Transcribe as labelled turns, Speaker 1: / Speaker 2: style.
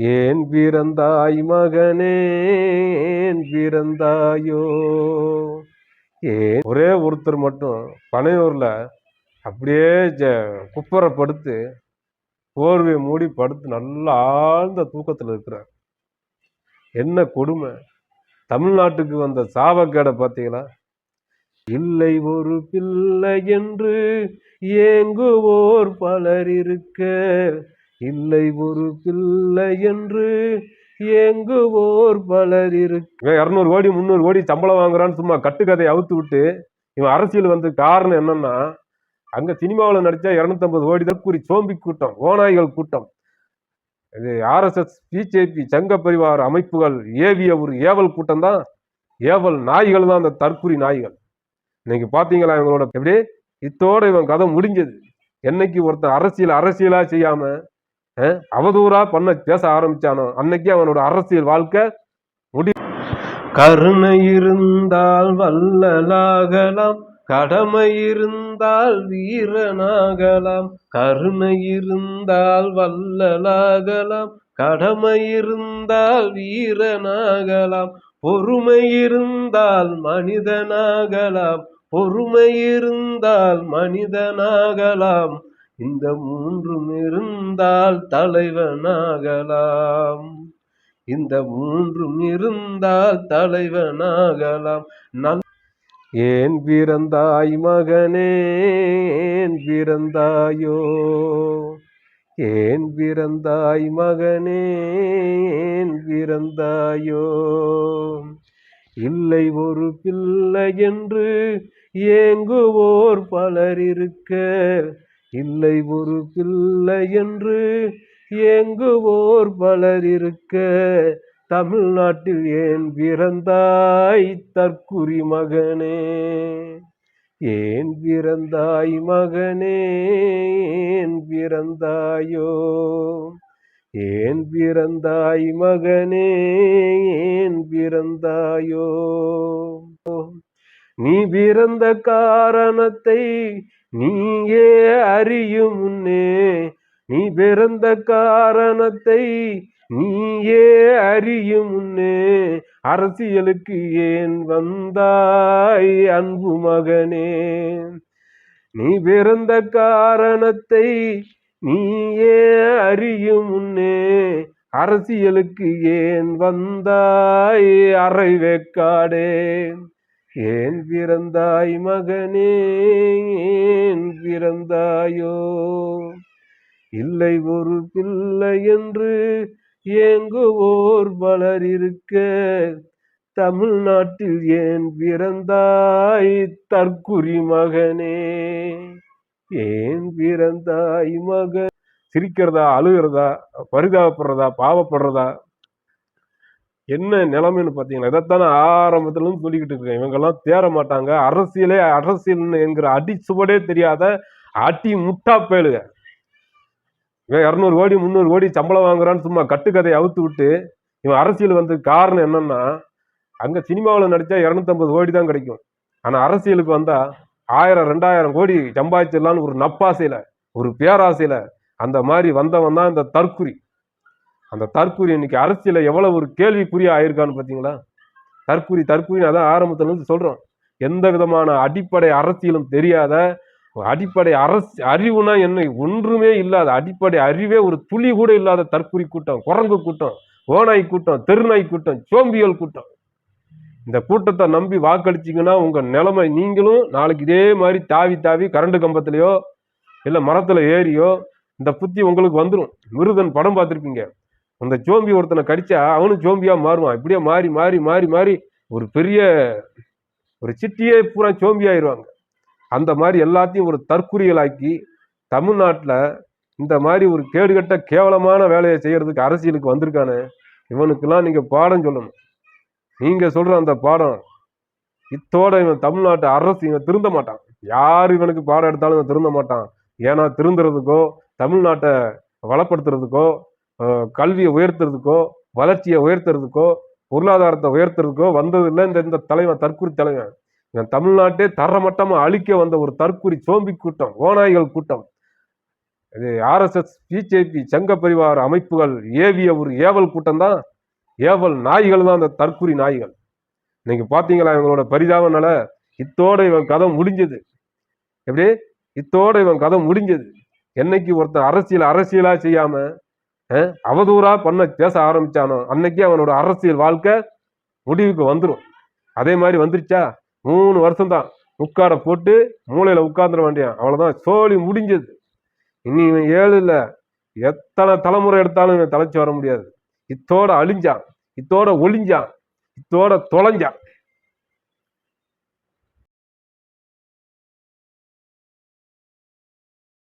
Speaker 1: ஏன் பிறந்தாய் மகனே, ஏன் பிறந்தாயோ? ஏன் ஒரே ஒருத்தர் மட்டும் பனையூர்ல அப்படியே குப்பரை படுத்து போர்வை மூடி படுத்து நல்லா ஆழ்ந்த தூக்கத்தில் இருக்கிறார். என்ன கொடுமை! தமிழ்நாட்டுக்கு வந்த சாபக்கேடை பார்த்தீங்களா? இல்லை ஒரு பிள்ளை என்று ஏங்குவோர் பலர் இருக்க, இல்லை ஒரு பிள்ளை என்று ஏங்குவோர் பலர் இருக்கு. 200 கோடி 300 கோடி சம்பளம் வாங்குறான்னு சும்மா கட்டுக்கதையை அவுத்து விட்டு இவன் அரசியல் வந்து காரணம் என்னன்னா, அங்க சினிமாவில் நடிச்சா 250 கோடி தற்கூரி சோம்பி கூட்டம், ஓநாய்கள் கூட்டம், இது RSS பிஜேபி சங்க பரிவார அமைப்புகள் ஏவிய ஒரு ஏவல் கூட்டம் தான், ஏவல் நாய்கள் தான் அந்த தற்கூரி நாய்கள். இன்னைக்கு பாத்தீங்களா இவங்களோட எப்படி? இத்தோட இவன் கதை முடிஞ்சது. என்னைக்கு ஒருத்தன் அரசியலா செய்யாம அவதூறா பேச ஆரம்பிச்சானோ அன்னைக்கு அவனோட அரசியல் வாழ்க்கை முடி. கருணை இருந்தால் வல்லலாகலாம், கடமை இருந்தால் வீரனாகலாம். கருணை இருந்தால் வல்லலாகலாம், கடமை இருந்தால் வீரனாகலாம். பொறுமை இருந்தால் மனிதனாகலாம், பொறுமை இருந்தால் மனிதனாகலாம். இந்த மூன்றும் இருந்தால் தலைவனாகலாம், இந்த மூன்றும் இருந்தால் தலைவனாகலாம். ஏன் பிறந்தாய் மகனே, ஏன் பிறந்தாயோ? ஏன் பிறந்தாய் மகனே, ஏன் பிறந்தாயோ? இல்லை ஒரு பிள்ளை என்று ஏங்குவோர் பலர் இருக்க, இல்லை ஒரு பிள்ளை என்று ஏங்குவோர் பலர் இருக்க. தமிழ்நாட்டில் ஏன் பிறந்தாய் தற்குறி மகனே, ஏன் பிறந்தாய் மகனே, ஏன் பிறந்தாயோ? ஏன் பிறந்தாய் மகனே, ஏன் பிறந்தாயோ? நீ பிறந்த காரணத்தை நீயே அறியும் முன்னே, நீ பிறந்த காரணத்தை நீயே அறியும் முன்னே, அரசியலுக்கு ஏன் வந்தாய் அன்பு மகனே? நீ பிறந்த காரணத்தை நீயே அறியும் முன்னே, அரசியலுக்கு ஏன் வந்தாய் அரை வேக்காடே? ஏன் பிறந்தாய் மகனே, ஏன் பிறந்தாயோ? இல்லை ஒரு பிள்ளை என்று ஏங்குவோர் பலர் இருக்க, தமிழ்நாட்டில் ஏன் பிறந்தாய் தற்குறி மகனே, ஏன் பிறந்தாய் மகன்? சிரிக்கிறதா, அழுகிறதா, பரிதாபப்படுறதா, பாவப்படுறதா, என்ன நிலைமைன்னு பார்த்தீங்களா? இதைத்தானே ஆரம்பத்துல இருந்து சொல்லிக்கிட்டு இருக்கேன். இவங்கெல்லாம் தேர மாட்டாங்க. அரசியல் என்கிற அடி சுவடே தெரியாத அடி முட்டா பேளுக. 200 கோடி 300 கோடி சம்பளம் வாங்குறான்னு சும்மா கட்டுக்கதையை அவுத்து விட்டு இவன் அரசியல் வந்து காரணம் என்னன்னா, அங்க சினிமாவில் நடிச்சா 250 கோடி தான் கிடைக்கும். ஆனா அரசியலுக்கு வந்தா 1000 2000 கோடி சம்பாதிச்சிடலான்னு ஒரு நப்பாசையில, ஒரு பேராசையில அந்த மாதிரி வந்தவன் தான் இந்த தற்குறி. அந்த தற்குறி இன்னைக்கு அரசியல எவ்வளவு ஒரு கேள்விக்குறியா ஆயிருக்கான்னு பாத்தீங்களா? தற்குறி அதான் ஆரம்பத்துல இருந்து சொல்றோம். எந்த விதமான அடிப்படை அரசியலும் தெரியாத, அடிப்படை அறிவுனா என்ன ஒன்றுமே இல்லாத, அடிப்படை அறிவே ஒரு துளி கூட இல்லாத தற்குறி கூட்டம், குரங்கு கூட்டம், ஓநாய் கூட்டம், தெருநாய் கூட்டம், சோம்பியல் கூட்டம். இந்த கூட்டத்தை நம்பி வாக்களிச்சிங்கன்னா உங்க நிலைமை, நீங்களும் நாளைக்கு இதே மாதிரி தாவி கரண்ட் கம்பத்திலையோ இல்ல மரத்துல ஏறியோ இந்த புத்தி உங்களுக்கு வந்துடும். மிருதன் படம் பார்த்திருப்பீங்க. அந்த சோம்பி ஒருத்தனை கடிச்சா அவனும் சோம்பியா மாறுவான். இப்படியே மாறி மாறி மாறி மாறி ஒரு பெரிய ஒரு சிட்டியே பூரா சோம்பி ஆயிடுவாங்க. அந்த மாதிரி எல்லாத்தையும் ஒரு தற்குறிகளாக்கி தமிழ்நாட்டில் இந்த மாதிரி ஒரு கேடுகட்ட கேவலமான வேலையை செய்யறதுக்கு அரசியலுக்கு வந்திருக்கானே, இவனுக்கெல்லாம் நீங்க பாடம் சொல்லணும். நீங்க சொல்ற அந்த பாடம் இத்தோட இவன் தமிழ்நாட்டு அரசு இவன் திருந்த மாட்டான். யார் இவனுக்கு பாடம் எடுத்தாலும் இவன் திருந்த மாட்டான். ஏன்னா திருந்துறதுக்கோ, தமிழ்நாட்டை வளப்படுத்துறதுக்கோ, கல்வியை உயர்த்துறதுக்கோ, வளர்ச்சியை உயர்த்துறதுக்கோ, பொருளாதாரத்தை உயர்த்துறதுக்கோ வந்ததில்லை இந்த தலைவன், தற்குறி தலைவன். இவன் தமிழ்நாட்டே தரமட்டமா அழிக்க வந்த ஒரு தற்குறி சோம்பி கூட்டம், ஓநாய்கள் கூட்டம். இது ஆர்எஸ்எஸ், பிஜேபி, சங்க பரிவார அமைப்புகள் ஏவிய ஒரு ஏவல் கூட்டம் தான், ஏவல் நாய்கள் தான் அந்த தற்குறி நாய்கள். இன்னைக்கு பாத்தீங்களா இவங்களோட பரிதாபனால இத்தோட இவன் கதை முடிஞ்சது. எப்படி இத்தோட இவன் கதை முடிஞ்சது. என்னைக்கு ஒருத்தன் அரசியலா செய்யாம அவதூறா பேச ஆரம்பிச்சானோ அன்னைக்கு அவனோட அரசியல் வாழ்க்கை முடிவுக்கு வந்துடும். அதே மாதிரி வந்துருச்சா, 3 வருஷம் தான் முக்காடை போட்டு மூளையில உட்கார்ந்துட வேண்டியான், அவ்வளவுதான், சோழி முடிஞ்சது. இனி இவன் 7 இல்ல எத்தனை தலைமுறை எடுத்தாலும் இவன் தலைச்சு வர முடியாது. இத்தோட அழிஞ்சான், இத்தோட ஒளிஞ்சான், இத்தோட தொலைஞ்சான்.